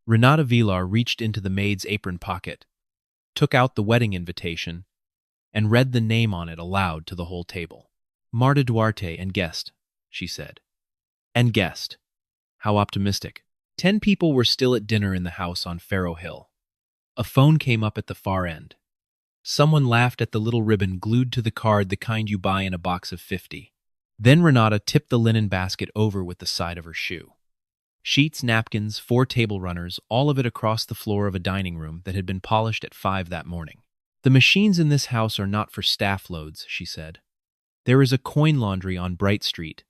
Renata Villar reached into the maid's apron pocket, took out the wedding invitation, and read the name on it aloud to the whole table. Marta Duarte and guest, she said. And guest. How optimistic. 10 people were still at dinner in the house on Faro Hill. A phone came up at the far end. Someone laughed at the little ribbon glued to the card, the kind you buy in a box of 50. Then Renata tipped the linen basket over with the side of her shoe. Sheets, napkins, 4 table runners, all of it across the floor of a dining room that had been polished at 5 that morning. The machines in this house are not for staff loads, she said. There is a coin laundry on Bright Street.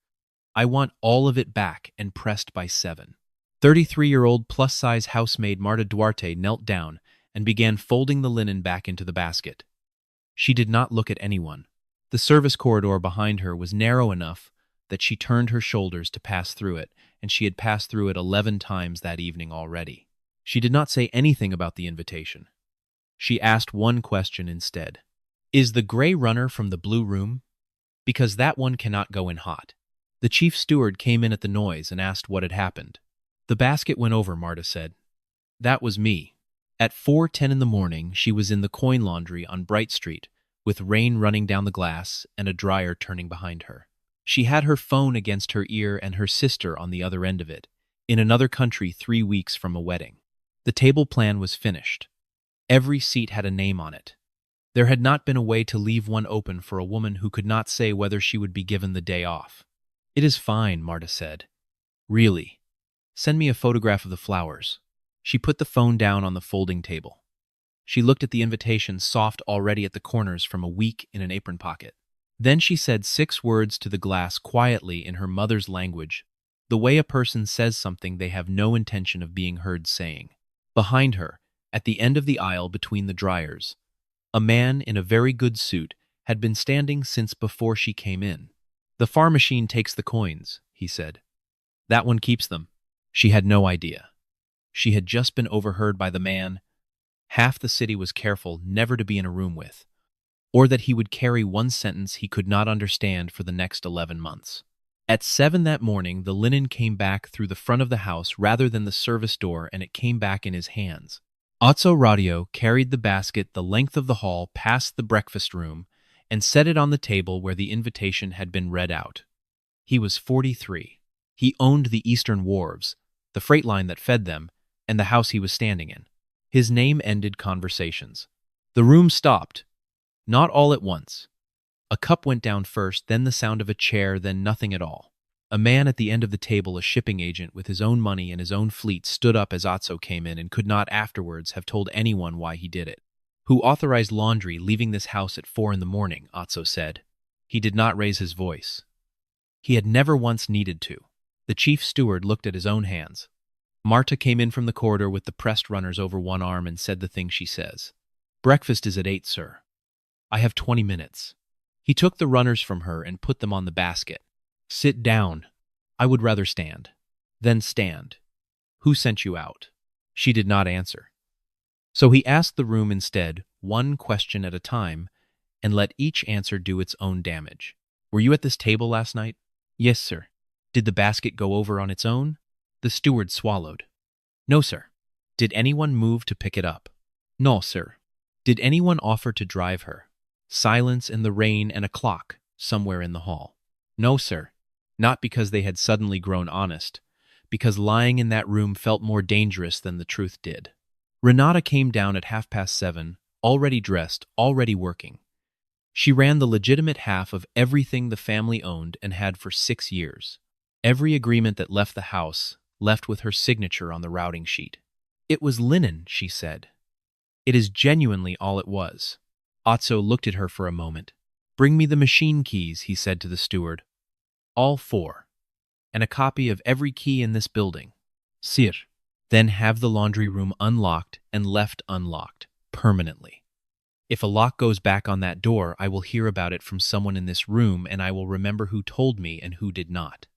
I want all of it back and pressed by 7. 33-year-old plus-size housemaid Marta Duarte knelt down and began folding the linen back into the basket. She did not look at anyone. The service corridor behind her was narrow enough that she turned her shoulders to pass through it, and she had passed through it 11 times that evening already. She did not say anything about the invitation. She asked one question instead. Is the gray runner from the blue room? Because that one cannot go in hot. The chief steward came in at the noise and asked what had happened. The basket went over, Marta said. That was me. At 4:10 in the morning, she was in the coin laundry on Bright Street, with rain running down the glass and a dryer turning behind her. She had her phone against her ear and her sister on the other end of it, in another country 3 weeks from a wedding. The table plan was finished. Every seat had a name on it. There had not been a way to leave one open for a woman who could not say whether she would be given the day off. It is fine, Marta said. Really. Send me a photograph of the flowers. She put the phone down on the folding table. She looked at the invitation, soft already at the corners from a week in an apron pocket. Then she said 6 words to the glass quietly in her mother's language, the way a person says something they have no intention of being heard saying. Behind her, at the end of the aisle between the dryers, a man in a very good suit had been standing since before she came in. The far machine takes the coins, he said. That one keeps them. She had no idea. She had just been overheard by the man half the city was careful never to be in a room with, or that he would carry one sentence he could not understand for the next 11 months. At 7 that morning, the linen came back through the front of the house rather than the service door, and it came back in his hands. Otso Rautio carried the basket the length of the hall past the breakfast room and set it on the table where the invitation had been read out. He was 43. He owned the Eastern Wharves, the freight line that fed them, and the house he was standing in. His name ended conversations. The room stopped. Not all at once. A cup went down first, then the sound of a chair, then nothing at all. A man at the end of the table, a shipping agent with his own money and his own fleet, stood up as Otso came in and could not afterwards have told anyone why he did it. Who authorized laundry leaving this house at 4 in the morning, Otso said. He did not raise his voice. He had never once needed to. The chief steward looked at his own hands. Marta came in from the corridor with the pressed runners over one arm and said the thing she says. Breakfast is at 8, sir. I have 20 minutes. He took the runners from her and put them on the basket. Sit down. I would rather stand. Then stand. Who sent you out? She did not answer. So he asked the room instead, one question at a time, and let each answer do its own damage. Were you at this table last night? Yes, sir. Did the basket go over on its own? The steward swallowed. No, sir. Did anyone move to pick it up? No, sir. Did anyone offer to drive her? Silence and the rain and a clock somewhere in the hall. No, sir. Not because they had suddenly grown honest, because lying in that room felt more dangerous than the truth did. Renata came down at 7:30, already dressed, already working. She ran the legitimate half of everything the family owned and had for 6 years. Every agreement that left the house left with her signature on the routing sheet. It was linen, she said. It is genuinely all it was. Otso looked at her for a moment. Bring me the machine keys, he said to the steward. All 4. And a copy of every key in this building. Sir. Then have the laundry room unlocked and left unlocked, permanently. If a lock goes back on that door, I will hear about it from someone in this room, and I will remember who told me and who did not.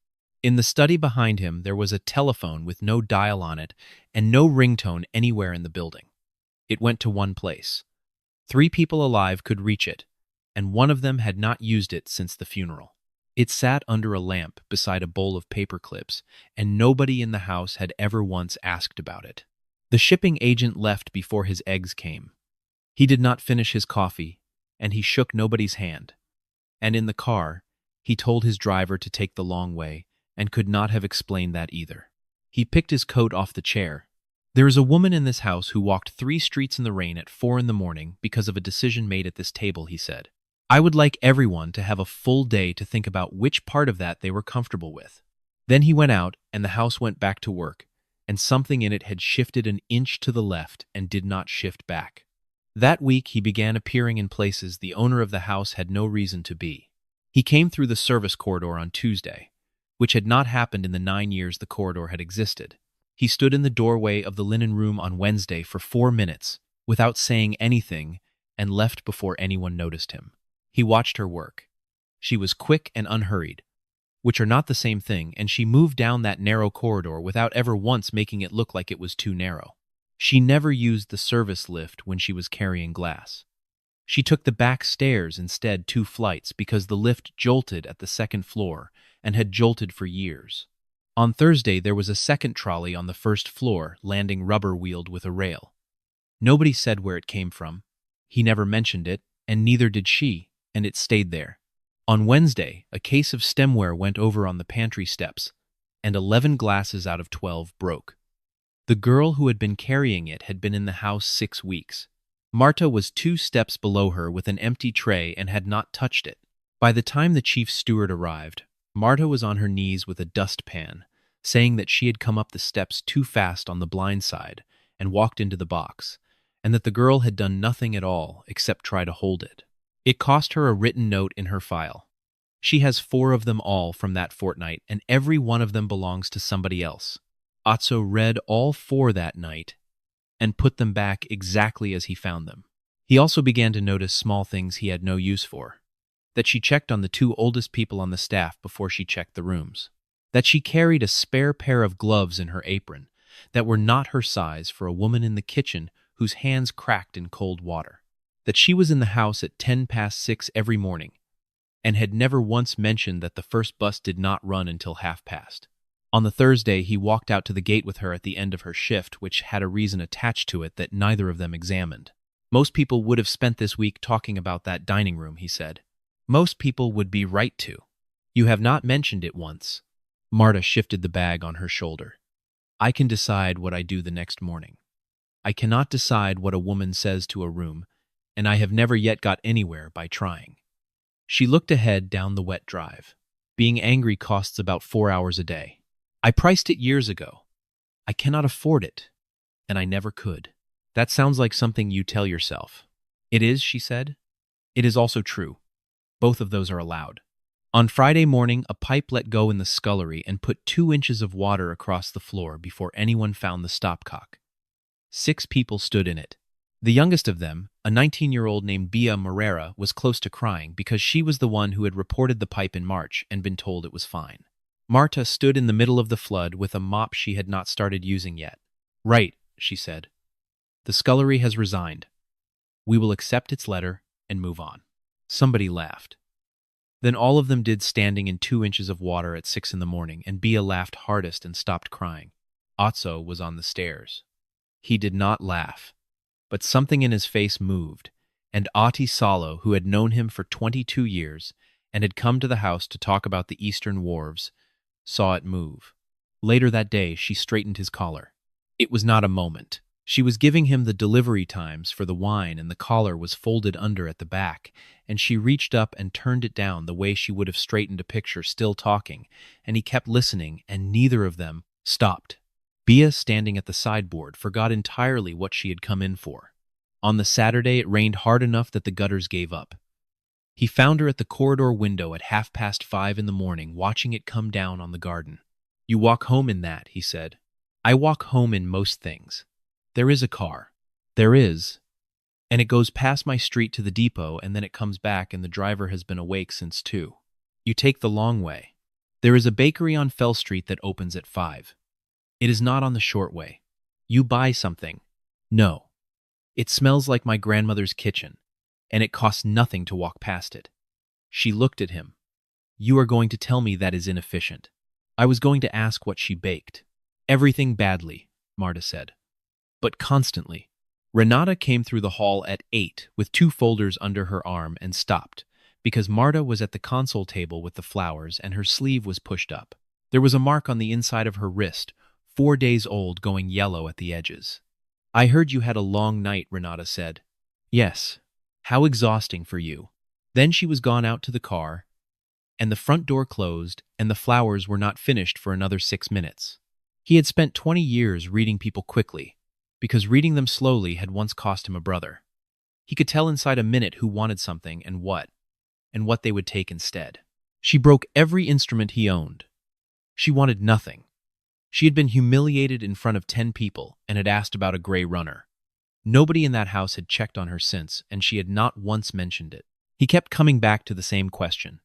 In the study behind him, there was a telephone with no dial on it and no ringtone anywhere in the building. It went to one place. 3 people alive could reach it, and one of them had not used it since the funeral. It sat under a lamp beside a bowl of paper clips, and nobody in the house had ever once asked about it. The shipping agent left before his eggs came. He did not finish his coffee, and he shook nobody's hand. And in the car, he told his driver to take the long way, and could not have explained that either. He picked his coat off the chair. There is a woman in this house who walked 3 streets in the rain at 4 in the morning because of a decision made at this table, he said. I would like everyone to have a full day to think about which part of that they were comfortable with. Then he went out, and the house went back to work, and something in it had shifted an inch to the left and did not shift back. That week he began appearing in places the owner of the house had no reason to be. He came through the service corridor on Tuesday, which had not happened in the 9 years the corridor had existed. He stood in the doorway of the linen room on Wednesday for 4 minutes, without saying anything, and left before anyone noticed him. He watched her work. She was quick and unhurried, which are not the same thing, and she moved down that narrow corridor without ever once making it look like it was too narrow. She never used the service lift when she was carrying glass. She took the back stairs instead, 2 flights, because the lift jolted at the 2nd floor and had jolted for years. On Thursday, there was a second trolley on the 1st floor, landing rubber-wheeled with a rail. Nobody said where it came from. He never mentioned it, and neither did she, and it stayed there. On Wednesday, a case of stemware went over on the pantry steps, and 11 glasses out of 12 broke. The girl who had been carrying it had been in the house 6 weeks. Marta was 2 steps below her with an empty tray and had not touched it. By the time the chief steward arrived, Marta was on her knees with a dustpan, saying that she had come up the steps too fast on the blind side and walked into the box, and that the girl had done nothing at all except try to hold it. It cost her a written note in her file. She has 4 of them all from that fortnight, and every one of them belongs to somebody else. Otso read all 4 that night and put them back exactly as he found them. He also began to notice small things he had no use for. That she checked on the 2 oldest people on the staff before she checked the rooms. That she carried a spare pair of gloves in her apron that were not her size for a woman in the kitchen whose hands cracked in cold water. That she was in the house at 6:10 every morning and had never once mentioned that the first bus did not run until past. On the Thursday, he walked out to the gate with her at the end of her shift, which had a reason attached to it that neither of them examined. Most people would have spent this week talking about that dining room, he said. Most people would be right to. You have not mentioned it once. Marta shifted the bag on her shoulder. I can decide what I do the next morning. I cannot decide what a woman says to a room, and I have never yet got anywhere by trying. She looked ahead down the wet drive. Being angry costs about 4 hours a day. I priced it years ago. I cannot afford it, and I never could. That sounds like something you tell yourself. It is, she said. It is also true. Both of those are allowed. On Friday morning, a pipe let go in the scullery and put 2 inches of water across the floor before anyone found the stopcock. 6 people stood in it. The youngest of them, a 19-year-old named Bia Morera, was close to crying because she was the one who had reported the pipe in March and been told it was fine. Marta stood in the middle of the flood with a mop she had not started using yet. Right, she said. The scullery has resigned. We will accept its letter and move on. Somebody laughed. Then all of them did, standing in 2 inches of water at 6 in the morning, and Bia laughed hardest and stopped crying. Otso was on the stairs. He did not laugh, but something in his face moved, and Ati Salo, who had known him for 22 years and had come to the house to talk about the eastern wharves, saw it move. Later that day, she straightened his collar. It was not a moment. She was giving him the delivery times for the wine, and the collar was folded under at the back, and she reached up and turned it down the way she would have straightened a picture, still talking, and he kept listening, and neither of them stopped. Bia, standing at the sideboard, forgot entirely what she had come in for. On the Saturday, it rained hard enough that the gutters gave up. He found her at the corridor window at 5:30 in the morning, watching it come down on the garden. You walk home in that, he said. I walk home in most things. There is a car. There is. And it goes past my street to the depot, and then it comes back, and the driver has been awake since 2. You take the long way. There is a bakery on Fell Street that opens at 5. It is not on the short way. You buy something. No. It smells like my grandmother's kitchen, and it costs nothing to walk past it. She looked at him. You are going to tell me that is inefficient. I was going to ask what she baked. Everything badly, Marta said. but constantly. Renata came through the hall at 8 with 2 folders under her arm and stopped, because Marta was at the console table with the flowers and her sleeve was pushed up. There was a mark on the inside of her wrist, 4 days old, going yellow at the edges. "I heard you had a long night," Renata said. "Yes. How exhausting for you." Then she was gone out to the car, and the front door closed, and the flowers were not finished for another 6 minutes. He had spent 20 years reading people quickly, because reading them slowly had once cost him a brother. He could tell inside a minute who wanted something and what they would take instead. She broke every instrument he owned. She wanted nothing. She had been humiliated in front of 10 people and had asked about a gray runner. Nobody in that house had checked on her since, and she had not once mentioned it. He kept coming back to the same question,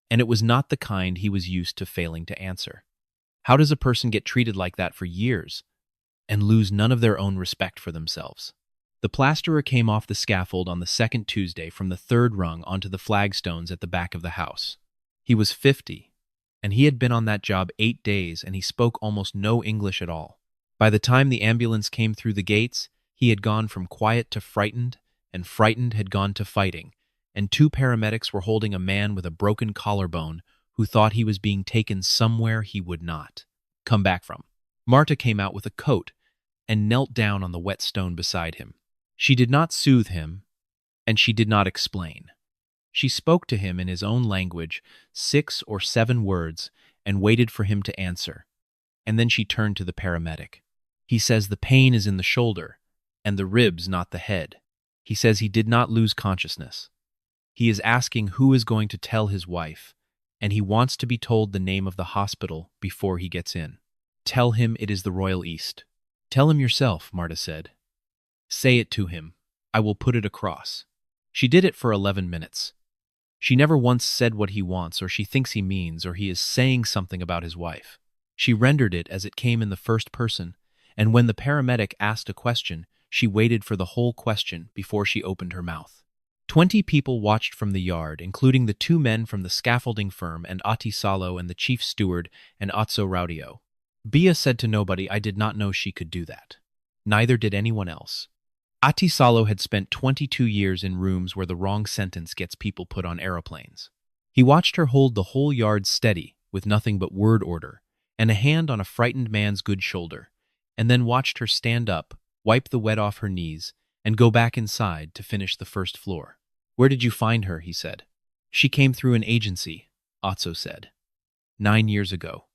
and it was not the kind he was used to failing to answer. How does a person get treated like that for years and lose none of their own respect for themselves? The plasterer came off the scaffold on the second Tuesday from the 3rd rung onto the flagstones at the back of the house. He was 50, and he had been on that job 8 days, and he spoke almost no English at all. By the time the ambulance came through the gates, he had gone from quiet to frightened, and frightened had gone to fighting, and 2 paramedics were holding a man with a broken collarbone who thought he was being taken somewhere he would not come back from. Marta came out with a coat and knelt down on the wet stone beside him. She did not soothe him, and she did not explain. She spoke to him in his own language, 6 or 7 words, and waited for him to answer. And then she turned to the paramedic. "He says the pain is in the shoulder, and the ribs, not the head. He says he did not lose consciousness. He is asking who is going to tell his wife, and he wants to be told the name of the hospital before he gets in. Tell him it is the Royal East." "Tell him yourself," Marta said. "Say it to him. I will put it across." She did it for 11 minutes. She never once said what he wants, or she thinks he means, or he is saying something about his wife. She rendered it as it came in the first person, and when the paramedic asked a question, she waited for the whole question before she opened her mouth. 20 people watched from the yard, including the 2 men from the scaffolding firm and Otso and the chief steward and Otso Rautio. Bia said to nobody, "I did not know she could do that." Neither did anyone else. Otso had spent 22 years in rooms where the wrong sentence gets people put on aeroplanes. He watched her hold the whole yard steady, with nothing but word order, and a hand on a frightened man's good shoulder, and then watched her stand up, wipe the wet off her knees, and go back inside to finish the first floor. "Where did you find her?" he said. "She came through an agency," Otso said. 9 years ago.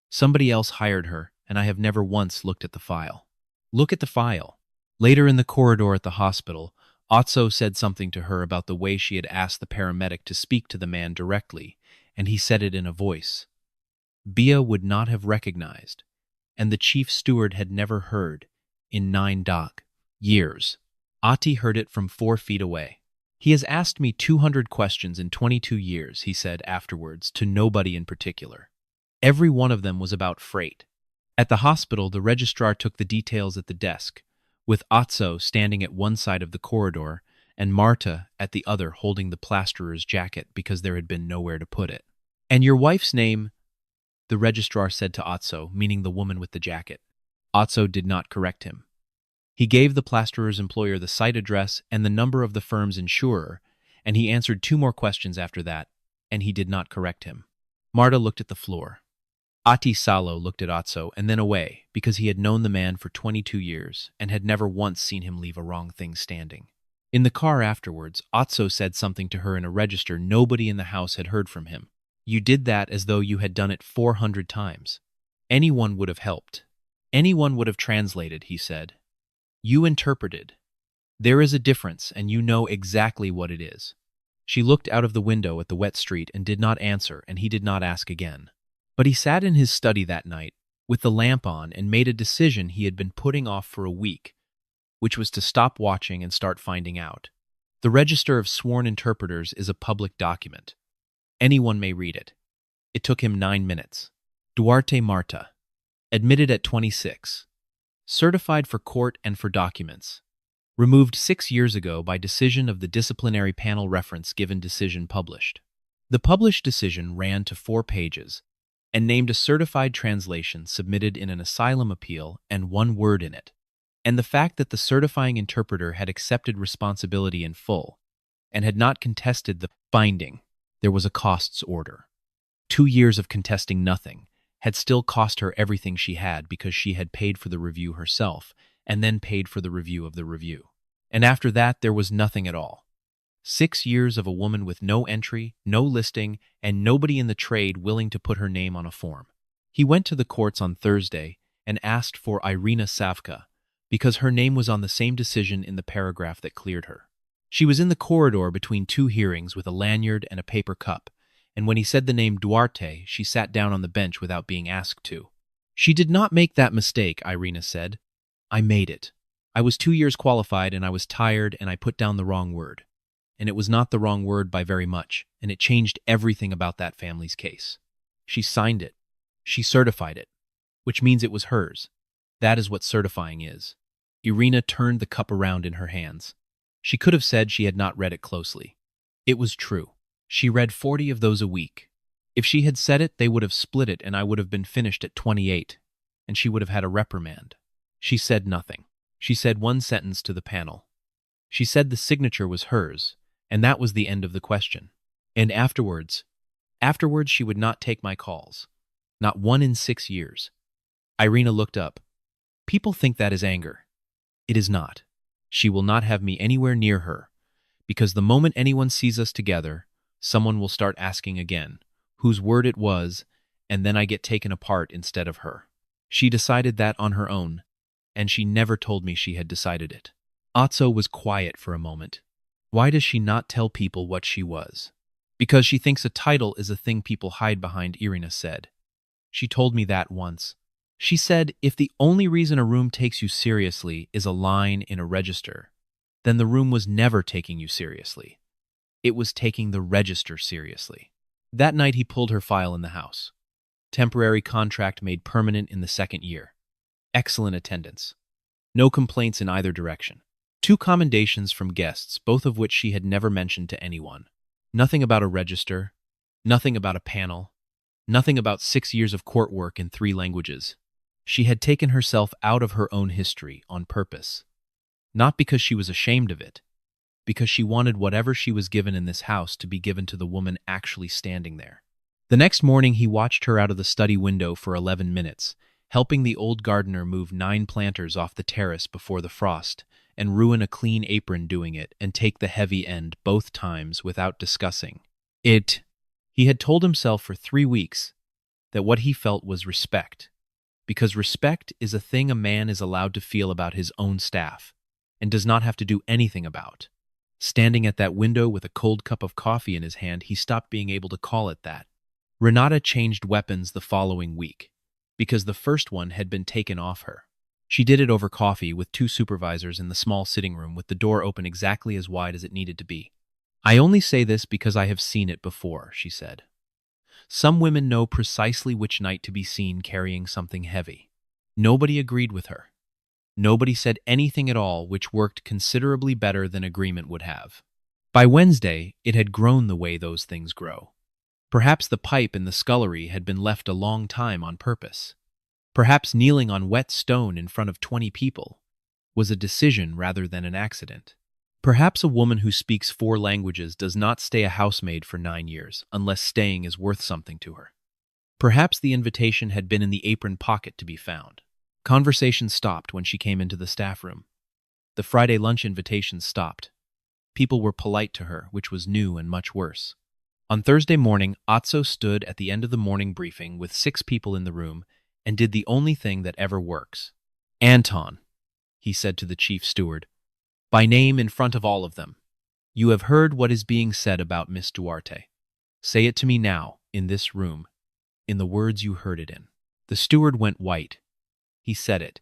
Somebody else hired her, and I have never once looked at the file." "Look at the file." Later in the corridor at the hospital, Otso said something to her about the way she had asked the paramedic to speak to the man directly, and he said it in a voice Bia would not have recognized, and the chief steward had never heard, in 9 years. Ati heard it from 4 feet away. "He has asked me 200 questions in 22 years, he said afterwards, to nobody in particular. Every one of them was about freight. At the hospital, the registrar took the details at the desk, with Otso standing at one side of the corridor and Marta at the other holding the plasterer's jacket because there had been nowhere to put it. "And your wife's name?" the registrar said to Otso, meaning the woman with the jacket. Otso did not correct him. He gave the plasterer's employer the site address and the number of the firm's insurer, and he answered 2 more questions after that, and he did not correct him. Marta looked at the floor. Otso looked at Otso and then away, because he had known the man for 22 years and had never once seen him leave a wrong thing standing. In the car afterwards, Otso said something to her in a register nobody in the house had heard from him. "You did that as though you had done it 400 times. Anyone would have helped. Anyone would have translated," he said. "You interpreted. There is a difference, and you know exactly what it is." She looked out of the window at the wet street and did not answer, and he did not ask again. But he sat in his study that night, with the lamp on, and made a decision he had been putting off for a week, which was to stop watching and start finding out. The Register of Sworn Interpreters is a public document. Anyone may read it. It took him 9 minutes. Duarte Marta. Admitted at 26. Certified for court and for documents. Removed 6 years ago by decision of the disciplinary panel reference given decision published. The published decision ran to 4 pages and named a certified translation submitted in an asylum appeal and 1 word in it. And the fact that the certifying interpreter had accepted responsibility in full and had not contested the finding, there was a costs order. 2 years of contesting nothing had still cost her everything she had because she had paid for the review herself and then paid for the review of the review. And after that, there was nothing at all. 6 years of a woman with no entry, no listing, and nobody in the trade willing to put her name on a form. He went to the courts on Thursday and asked for Irina Savka because her name was on the same decision in the paragraph that cleared her. She was in the corridor between two hearings with a lanyard and a paper cup, and when he said the name Duarte, she sat down on the bench without being asked to. She did not make that mistake, Irina said. I made it. I was 2 years qualified and I was tired and I put down the wrong word. And it was not the wrong word by very much, and it changed everything about that family's case. She signed it. She certified it, which means it was hers. That is what certifying is. Irina turned the cup around in her hands. She could have said she had not read it closely. It was true. She read 40 of those a week. If she had said it, they would have split it and I would have been finished at 28, and she would have had a reprimand. She said nothing. She said one sentence to the panel. She said the signature was hers, and that was the end of the question. And afterwards she would not take my calls. Not one in 6 years. Irina looked up. People think that is anger. It is not. She will not have me anywhere near her, because the moment anyone sees us together, someone will start asking again whose word it was, and then I get taken apart instead of her. She decided that on her own, and she never told me she had decided it. Otso was quiet for a moment. Why does she not tell people what she was? Because she thinks a title is a thing people hide behind, Irina said. She told me that once. She said, if the only reason a room takes you seriously is a line in a register, then the room was never taking you seriously. It was taking the register seriously. That night he pulled her file in the house. Temporary contract made permanent in the 2nd year. Excellent attendance. No complaints in either direction. 2 commendations from guests, both of which she had never mentioned to anyone. Nothing about a register, nothing about a panel, nothing about 6 years of court work in 3 languages. She had taken herself out of her own history on purpose. Not because she was ashamed of it, because she wanted whatever she was given in this house to be given to the woman actually standing there. The next morning he watched her out of the study window for 11 minutes, helping the old gardener move 9 planters off the terrace before the frost, and ruin a clean apron doing it and take the heavy end both times without discussing it. He had told himself for 3 weeks that what he felt was respect, because respect is a thing a man is allowed to feel about his own staff and does not have to do anything about. Standing at that window with a cold cup of coffee in his hand, he stopped being able to call it that. Renata changed weapons the following week, because the first one had been taken off her. She did it over coffee with 2 supervisors in the small sitting room with the door open exactly as wide as it needed to be. I only say this because I have seen it before, she said. Some women know precisely which night to be seen carrying something heavy. Nobody agreed with her. Nobody said anything at all, which worked considerably better than agreement would have. By Wednesday, it had grown the way those things grow. Perhaps the pipe in the scullery had been left a long time on purpose. Perhaps kneeling on wet stone in front of 20 people was a decision rather than an accident. Perhaps a woman who speaks 4 languages does not stay a housemaid for 9 years unless staying is worth something to her. Perhaps the invitation had been in the apron pocket to be found. Conversation stopped when she came into the staff room. The Friday lunch invitations stopped. People were polite to her, which was new and much worse. On Thursday morning, Otso stood at the end of the morning briefing with 6 people in the room and did the only thing that ever works. Anton, he said to the chief steward, by name in front of all of them. You have heard what is being said about Miss Duarte. Say it to me now, in this room, in the words you heard it in. The steward went white. He said it.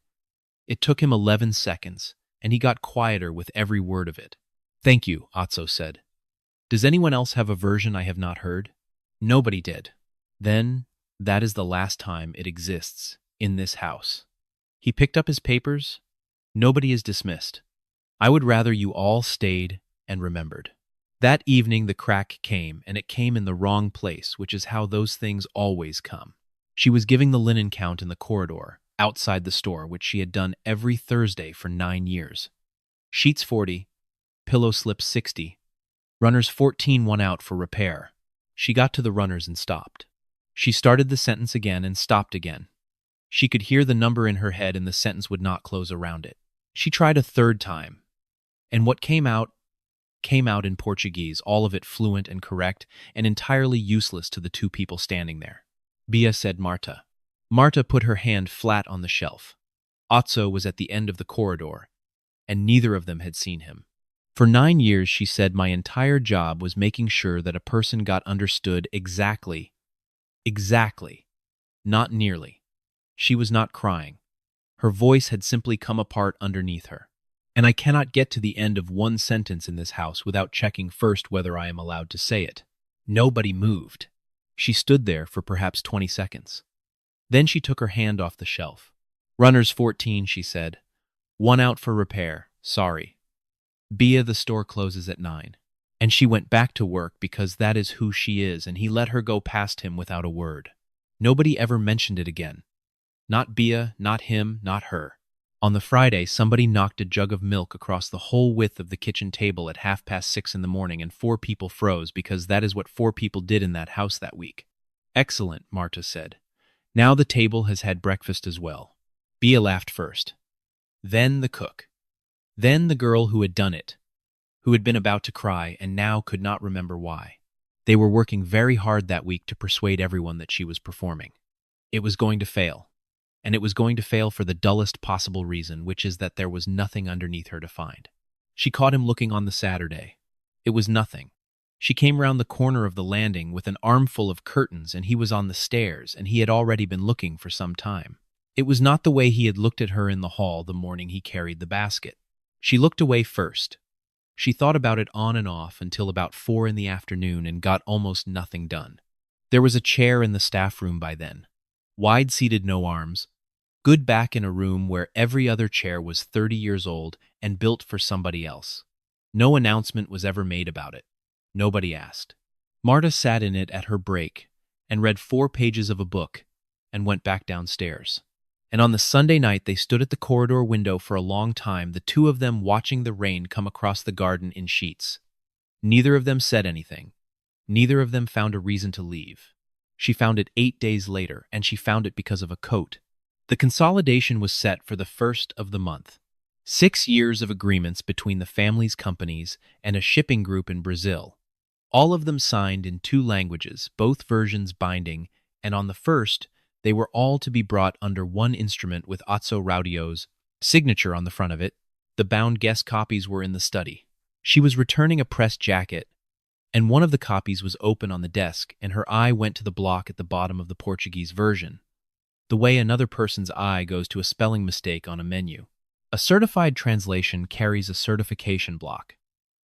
It took him 11 seconds, and he got quieter with every word of it. Thank you, Otso said. Does anyone else have a version I have not heard? Nobody did. Then, that is the last time it exists in this house. He picked up his papers. Nobody is dismissed. I would rather you all stayed and remembered. That evening the crack came, and it came in the wrong place, which is how those things always come. She was giving the linen count in the corridor, outside the store, which she had done every Thursday for 9 years. Sheets 40, pillow slips 60, runners 14 one out for repair. She got to the runners and stopped. She started the sentence again and stopped again. She could hear the number in her head and the sentence would not close around it. She tried a third time, and what came out in Portuguese, all of it fluent and correct, and entirely useless to the two people standing there. Bia, said Marta. Marta put her hand flat on the shelf. Otso was at the end of the corridor, and neither of them had seen him. For 9 years, she said, my entire job was making sure that a person got understood exactly, not nearly. She was not crying. Her voice had simply come apart underneath her. And I cannot get to the end of one sentence in this house without checking first whether I am allowed to say it. Nobody moved. She stood there for perhaps 20 seconds. Then she took her hand off the shelf. Runners 14, she said. One out for repair. Sorry. Bia, the store closes at 9. And she went back to work because that is who she is, and he let her go past him without a word. Nobody ever mentioned it again. Not Bia, not him, not her. On the Friday, somebody knocked a jug of milk across the whole width of the kitchen table at 6:30 in the morning, and 4 people froze because that is what 4 people did in that house that week. Excellent, Marta said. Now the table has had breakfast as well. Bia laughed first. Then the cook. Then the girl who had done it, who had been about to cry and now could not remember why. They were working very hard that week to persuade everyone that she was performing. It was going to fail. And it was going to fail for the dullest possible reason, which is that there was nothing underneath her to find. She caught him looking on the Saturday. It was nothing. She came round the corner of the landing with an armful of curtains, and he was on the stairs, and he had already been looking for some time. It was not the way he had looked at her in the hall the morning he carried the basket. She looked away first. She thought about it on and off until about 4 in the afternoon and got almost nothing done. There was a chair in the staff room by then. Wide-seated, no arms. Good back in a room where every other chair was 30 years old and built for somebody else. No announcement was ever made about it. Nobody asked. Marta sat in it at her break and read 4 pages of a book and went back downstairs. And on the Sunday night they stood at the corridor window for a long time, the two of them watching the rain come across the garden in sheets. Neither of them said anything. Neither of them found a reason to leave. She found it 8 days later, and she found it because of a coat. The consolidation was set for the 1st of the month. 6 years of agreements between the family's companies and a shipping group in Brazil. All of them signed in 2 languages, both versions binding, and on the 1st, they were all to be brought under one instrument with Otso Rautio's signature on the front of it. The bound guest copies were in the study. She was returning a pressed jacket, and one of the copies was open on the desk, and her eye went to the block at the bottom of the Portuguese version, the way another person's eye goes to a spelling mistake on a menu. A certified translation carries a certification block,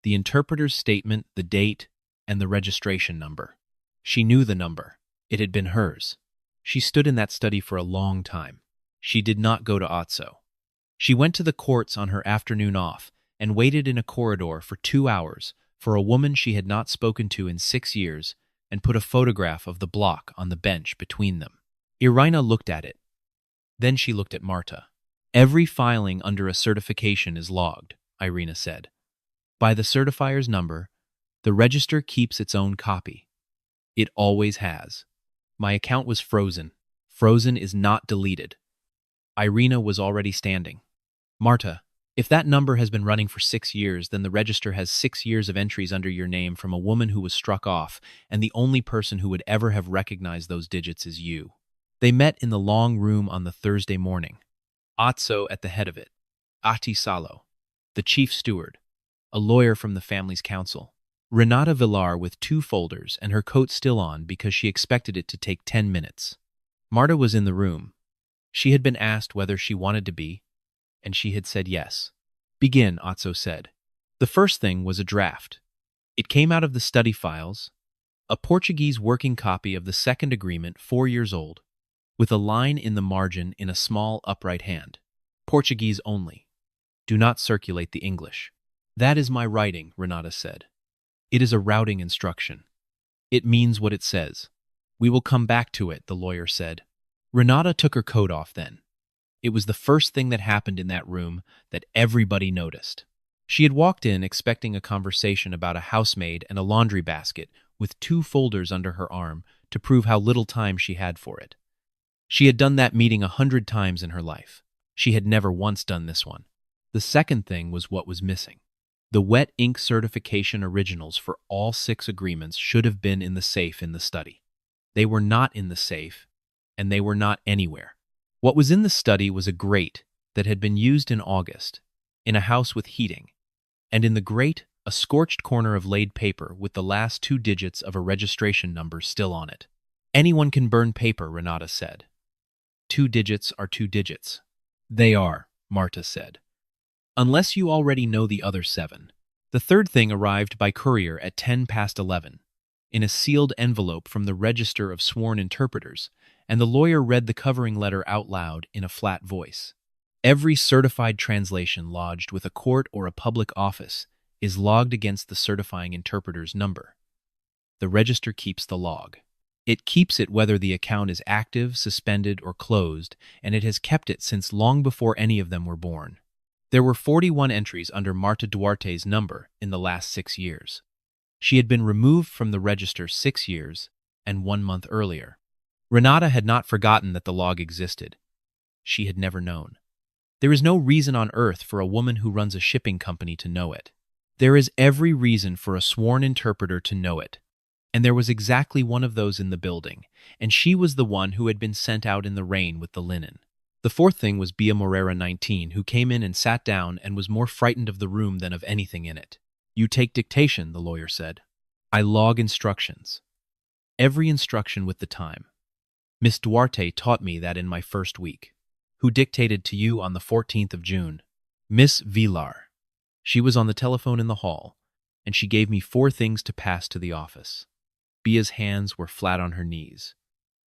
the interpreter's statement, the date, and the registration number. She knew the number. It had been hers. She stood in that study for a long time. She did not go to Otso. She went to the courts on her afternoon off and waited in a corridor for 2 hours for a woman she had not spoken to in 6 years and put a photograph of the block on the bench between them. Irina looked at it. Then she looked at Marta. Every filing under a certification is logged, Irina said. By the certifier's number, the register keeps its own copy. It always has. My account was frozen. Frozen is not deleted. Irina was already standing. Marta, if that number has been running for 6 years, then the register has 6 years of entries under your name from a woman who was struck off, and the only person who would ever have recognized those digits is you. They met in the long room on the Thursday morning. Otso at the head of it. Ati Salo, the chief steward, a lawyer from the family's council. Renata Villar with 2 folders and her coat still on because she expected it to take 10 minutes. Marta was in the room. She had been asked whether she wanted to be, and she had said yes. Begin, Otso said. The first thing was a draft. It came out of the study files, a Portuguese working copy of the second agreement, 4 years old, with a line in the margin in a small upright hand. Portuguese only. Do not circulate the English. That is my writing, Renata said. It is a routing instruction. It means what it says. We will come back to it, the lawyer said. Renata took her coat off then. It was the first thing that happened in that room that everybody noticed. She had walked in expecting a conversation about a housemaid and a laundry basket with 2 folders under her arm to prove how little time she had for it. She had done that meeting 100 times in her life. She had never once done this one. The second thing was what was missing. The wet ink certification originals for all 6 agreements should have been in the safe in the study. They were not in the safe, and they were not anywhere. What was in the study was a grate that had been used in August, in a house with heating, and in the grate, a scorched corner of laid paper with the last 2 digits of a registration number still on it. Anyone can burn paper, Renata said. 2 digits are 2 digits. They are, Marta said. Unless you already know the other 7. The third thing arrived by courier at 11:10, in a sealed envelope from the Register of Sworn Interpreters, and the lawyer read the covering letter out loud in a flat voice. Every certified translation lodged with a court or a public office is logged against the certifying interpreter's number. The register keeps the log. It keeps it whether the account is active, suspended, or closed, and it has kept it since long before any of them were born. There were 41 entries under Marta Duarte's number in the last 6 years. She had been removed from the register 6 years and 1 month earlier. Renata had not forgotten that the log existed. She had never known. There is no reason on earth for a woman who runs a shipping company to know it. There is every reason for a sworn interpreter to know it. And there was exactly one of those in the building, and she was the one who had been sent out in the rain with the linen. The fourth thing was Bia Morera, 19, who came in and sat down and was more frightened of the room than of anything in it. You take dictation, the lawyer said. I log instructions. Every instruction with the time. Miss Duarte taught me that in my first week. Who dictated to you on the 14th of June? Miss Villar. She was on the telephone in the hall, and she gave me 4 things to pass to the office. Bia's hands were flat on her knees.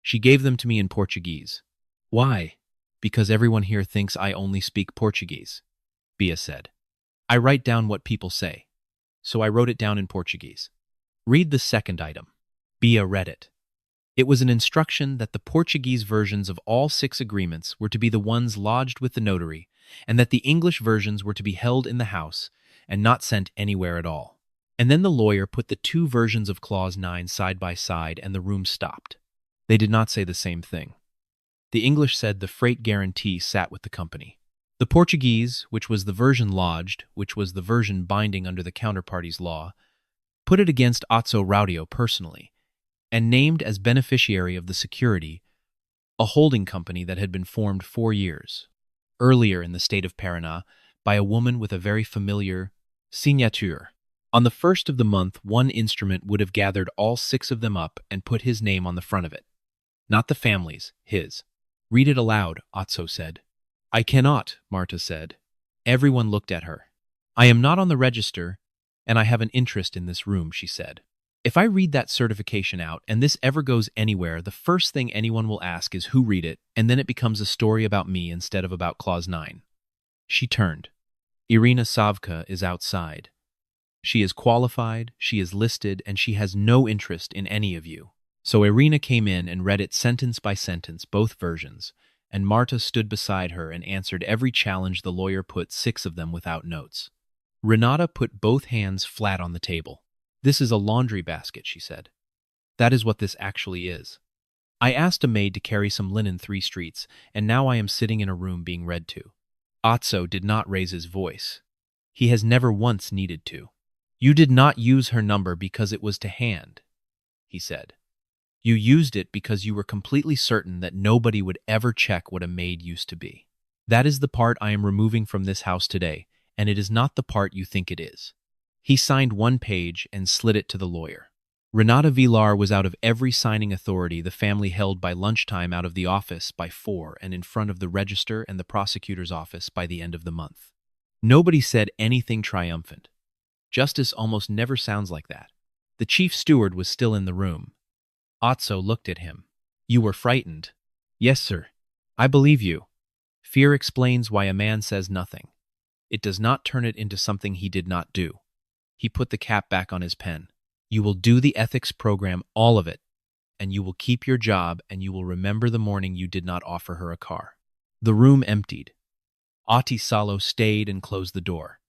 She gave them to me in Portuguese. Why? Because everyone here thinks I only speak Portuguese, Bia said. I write down what people say. So I wrote it down in Portuguese. Read the second item. Bia read it. It was an instruction that the Portuguese versions of all 6 agreements were to be the ones lodged with the notary, and that the English versions were to be held in the house and not sent anywhere at all. And then the lawyer put the 2 versions of Clause 9 side by side, and the room stopped. They did not say the same thing. The English said the freight guarantee sat with the company. The Portuguese, which was the version lodged, which was the version binding under the counterparty's law, put it against Otso Rautio personally, and named as beneficiary of the security a holding company that had been formed 4 years earlier in the state of Paraná by a woman with a very familiar signature. On the 1st of the month, one instrument would have gathered all 6 of them up and put his name on the front of it. Not the family's, his. Read it aloud, Otso said. I cannot, Marta said. Everyone looked at her. I am not on the register, and I have an interest in this room, she said. If I read that certification out and this ever goes anywhere, the first thing anyone will ask is who read it, and then it becomes a story about me instead of about Clause 9. She turned. Irina Savka is outside. She is qualified, she is listed, and she has no interest in any of you. So Irina came in and read it sentence by sentence, both versions, and Marta stood beside her and answered every challenge the lawyer put, 6 of them without notes. Renata put both hands flat on the table. This is a laundry basket, she said. That is what this actually is. I asked a maid to carry some linen 3 streets, and now I am sitting in a room being read to. Otso did not raise his voice. He has never once needed to. You did not use her number because it was to hand, he said. You used it because you were completely certain that nobody would ever check what a maid used to be. That is the part I am removing from this house today, and it is not the part you think it is. He signed 1 page and slid it to the lawyer. Renata Villar was out of every signing authority the family held by lunchtime, out of the office by 4 and in front of the register and the prosecutor's office by the end of the month. Nobody said anything triumphant. Justice almost never sounds like that. The chief steward was still in the room. Otso looked at him. You were frightened. Yes, sir. I believe you. Fear explains why a man says nothing. It does not turn it into something he did not do. He put the cap back on his pen. You will do the ethics program, all of it, and you will keep your job, and you will remember the morning you did not offer her a car. The room emptied. Ati Salo stayed and closed the door,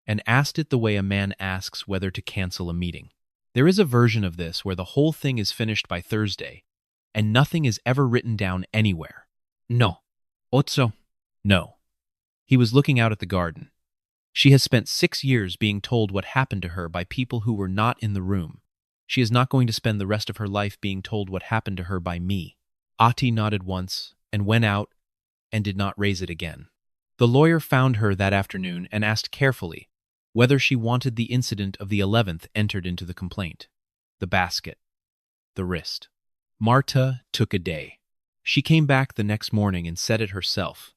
and asked it the way a man asks whether to cancel a meeting. There is a version of this where the whole thing is finished by Thursday, and nothing is ever written down anywhere. No. Otso? No. He was looking out at the garden. She has spent 6 years being told what happened to her by people who were not in the room. She is not going to spend the rest of her life being told what happened to her by me. Ati nodded once and went out and did not raise it again. The lawyer found her that afternoon and asked carefully whether she wanted the incident of the 11th entered into the complaint. The basket. The wrist. Marta took a day. She came back the next morning and said it herself,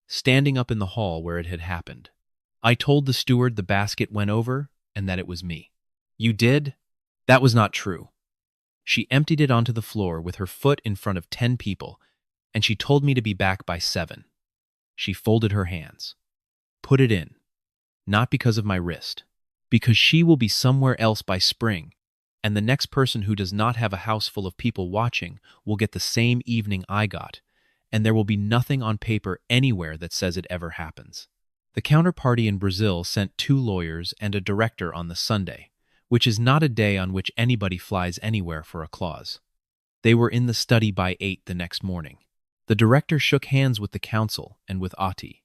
standing up in the hall where it had happened. I told the steward the basket went over and that it was me. You did? That was not true. She emptied it onto the floor with her foot in front of 10 people, and she told me to be back by 7. She folded her hands. Put it in. Not because of my wrist. Because she will be somewhere else by spring, and the next person who does not have a house full of people watching will get the same evening I got, and there will be nothing on paper anywhere that says it ever happens. The counterparty in Brazil sent 2 lawyers and a director on the Sunday, which is not a day on which anybody flies anywhere for a clause. They were in the study by 8 the next morning. The director shook hands with the counsel and with Ati.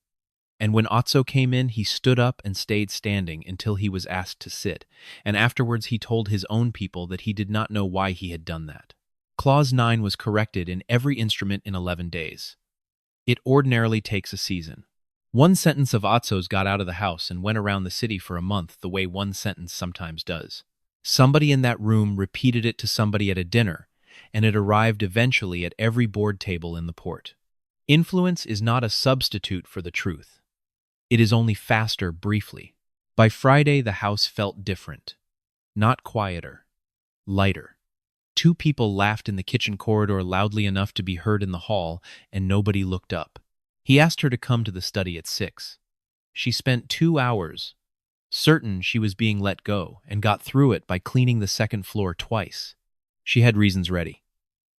And when Otso came in, he stood up and stayed standing until he was asked to sit, and afterwards he told his own people that he did not know why he had done that. Clause 9 was corrected in every instrument in 11 days. It ordinarily takes a season. One sentence of Otso's got out of the house and went around the city for a month the way one sentence sometimes does. Somebody in that room repeated it to somebody at a dinner, and it arrived eventually at every board table in the port. Influence is not a substitute for the truth. It is only faster briefly. By Friday, the house felt different. Not quieter. Lighter. 2 people laughed in the kitchen corridor loudly enough to be heard in the hall, and nobody looked up. He asked her to come to the study at 6. She spent 2 hours, certain she was being let go, and got through it by cleaning the 2nd floor twice. She had reasons ready.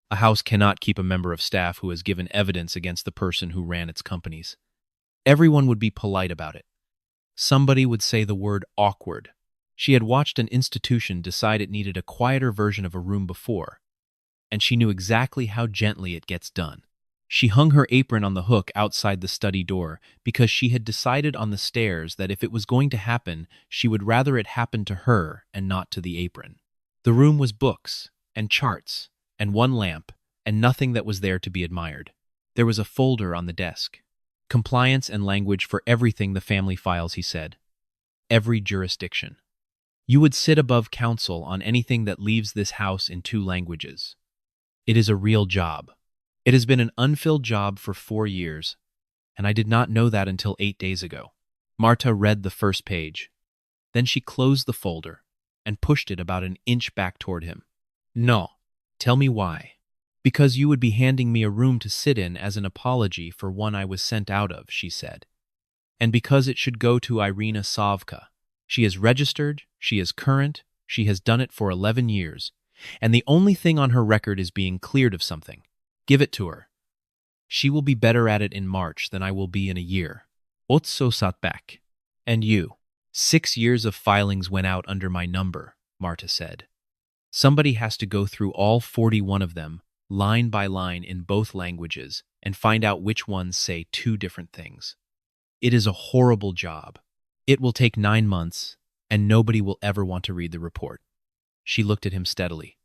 A house cannot keep a member of staff who has given evidence against the person who ran its companies. Everyone would be polite about it. Somebody would say the word awkward. She had watched an institution decide it needed a quieter version of a room before, and she knew exactly how gently it gets done. She hung her apron on the hook outside the study door because she had decided on the stairs that if it was going to happen, she would rather it happen to her and not to the apron. The room was books and charts and 1 lamp and nothing that was there to be admired. There was a folder on the desk. Compliance and language for everything the family files, he said. Every jurisdiction. You would sit above counsel on anything that leaves this house in 2 languages. It is a real job. It has been an unfilled job for 4 years, and I did not know that until 8 days ago. Marta read the first page. Then she closed the folder and pushed it about an inch back toward him. No. Tell me why. Because you would be handing me a room to sit in as an apology for one I was sent out of, she said. And because it should go to Irina Savka. She is registered, she is current, she has done it for 11 years, and the only thing on her record is being cleared of something. Give it to her. She will be better at it in March than I will be in a year. Otso sat back. And you. 6 years of filings went out under my number, Marta said. Somebody has to go through all 41 of them, line by line in both languages, and find out which ones say 2 different things. It is a horrible job. It will take 9 months, and nobody will ever want to read the report. She looked at him steadily.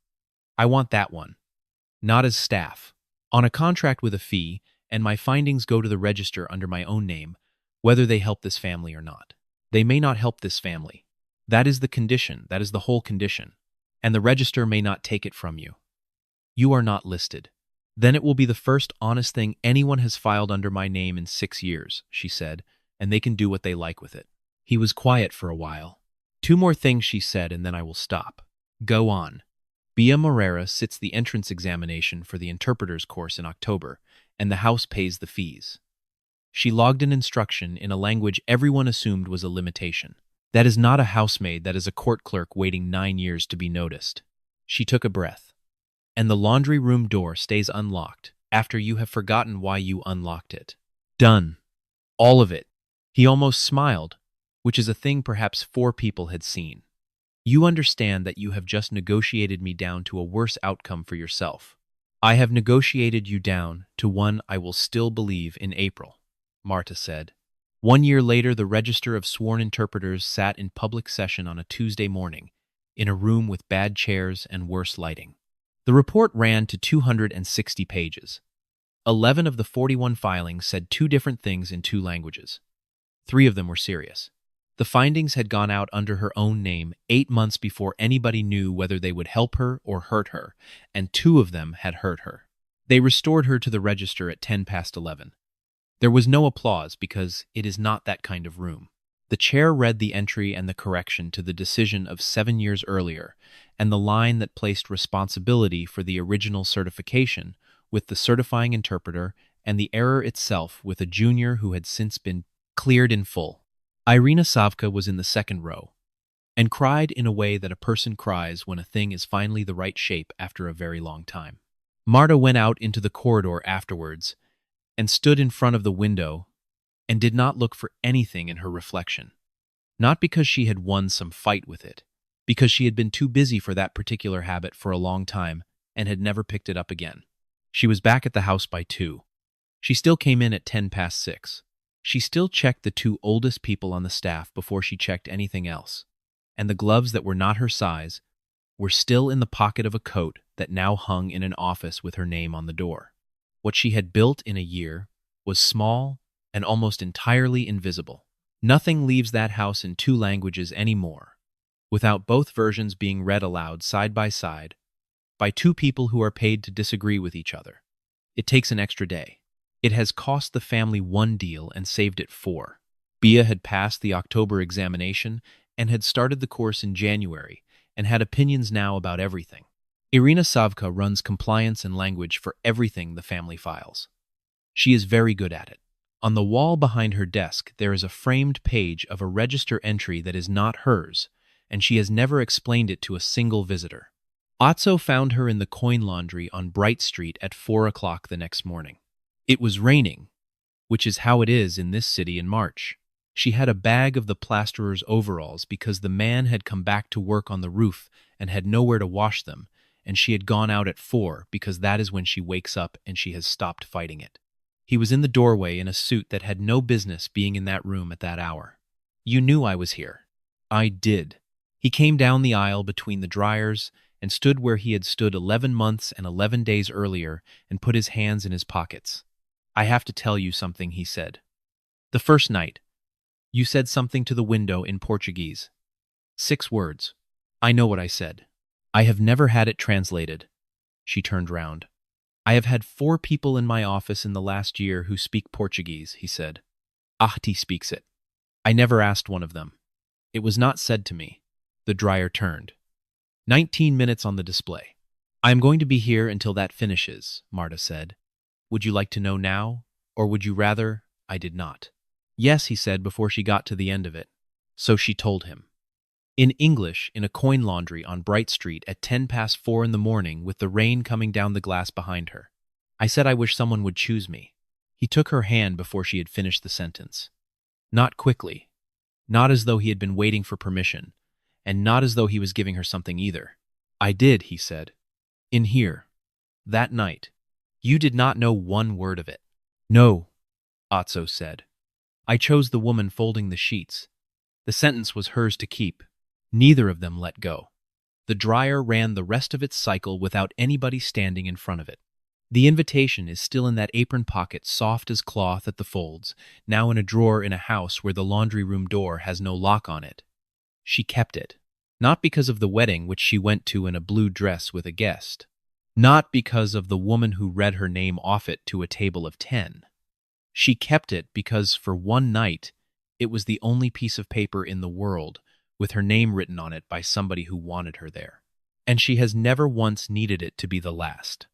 I want that one. Not as staff. On a contract with a fee, and my findings go to the register under my own name, whether they help this family or not. They may not help this family. That is the condition, that is the whole condition. And the register may not take it from you. You are not listed. Then it will be the first honest thing anyone has filed under my name in 6 years, she said, and they can do what they like with it. He was quiet for a while. 2 more things, she said, and then I will stop. Go on. Bia Moreira sits the entrance examination for the interpreter's course in October, and the house pays the fees. She logged an instruction in a language everyone assumed was a limitation. That is not a housemaid, that is a court clerk waiting 9 years to be noticed. She took a breath. And the laundry room door stays unlocked after you have forgotten why you unlocked it. Done. All of it. He almost smiled, which is a thing perhaps 4 people had seen. You understand that you have just negotiated me down to a worse outcome for yourself. I have negotiated you down to one I will still believe in April, Marta said. 1 year later, the register of sworn interpreters sat in public session on a Tuesday morning, in a room with bad chairs and worse lighting. The report ran to 260 pages. 11 of the 41 filings said 2 different things in 2 languages. 3 of them were serious. The findings had gone out under her own name 8 months before anybody knew whether they would help her or hurt her, and 2 of them had hurt her. They restored her to the register at 11:10. There was no applause because it is not that kind of room. The chair read the entry and the correction to the decision of 7 years earlier, and the line that placed responsibility for the original certification with the certifying interpreter and the error itself with a junior who had since been cleared in full. Irina Savka was in the second row, and cried in a way that a person cries when a thing is finally the right shape after a very long time. Marta went out into the corridor afterwards, and stood in front of the window, and did not look for anything in her reflection. Not because she had won some fight with it, because she had been too busy for that particular habit for a long time, and had never picked it up again. She was back at the house by 2. She still came in at 6:10. She still checked the 2 oldest people on the staff before she checked anything else, and the gloves that were not her size were still in the pocket of a coat that now hung in an office with her name on the door. What she had built in a year was small and almost entirely invisible. Nothing leaves that house in 2 languages anymore, without both versions being read aloud side by 2 people who are paid to disagree with each other. It takes an extra day. It has cost the family 1 deal and saved it 4. Bia had passed the October examination and had started the course in January and had opinions now about everything. Irina Savka runs compliance and language for everything the family files. She is very good at it. On the wall behind her desk there is a framed page of a register entry that is not hers, and she has never explained it to a single visitor. Otso found her in the coin laundry on Bright Street at 4 o'clock the next morning. It was raining, which is how it is in this city in March. She had a bag of the plasterer's overalls because the man had come back to work on the roof and had nowhere to wash them, and she had gone out at 4 because that is when she wakes up and she has stopped fighting it. He was in the doorway in a suit that had no business being in that room at that hour. You knew I was here. I did. He came down the aisle between the dryers and stood where he had stood 11 months and 11 days earlier and put his hands in his pockets. I have to tell you something, he said. The first night, you said something to the window in Portuguese. 6 words. I know what I said. I have never had it translated. She turned round. I have had 4 people in my office in the last year who speak Portuguese, he said. Ahti speaks it. I never asked one of them. It was not said to me. The dryer turned. 19 minutes on the display. I am going to be here until that finishes, Marta said. Would you like to know now, or would you rather I did not? Yes, he said before she got to the end of it. So she told him. In English, in a coin laundry on Bright Street at 4:10 in the morning with the rain coming down the glass behind her. I said I wish someone would choose me. He took her hand before she had finished the sentence. Not quickly. Not as though he had been waiting for permission, and not as though he was giving her something either. I did, he said. In here. That night. You did not know 1 word of it. No, Otso said. I chose the woman folding the sheets. The sentence was hers to keep. Neither of them let go. The dryer ran the rest of its cycle without anybody standing in front of it. The invitation is still in that apron pocket, soft as cloth at the folds, now in a drawer in a house where the laundry room door has no lock on it. She kept it. Not because of the wedding which she went to in a blue dress with a guest. Not because of the woman who read her name off it to a table of 10. She kept it because for 1 night it was the only piece of paper in the world with her name written on it by somebody who wanted her there. And she has never once needed it to be the last.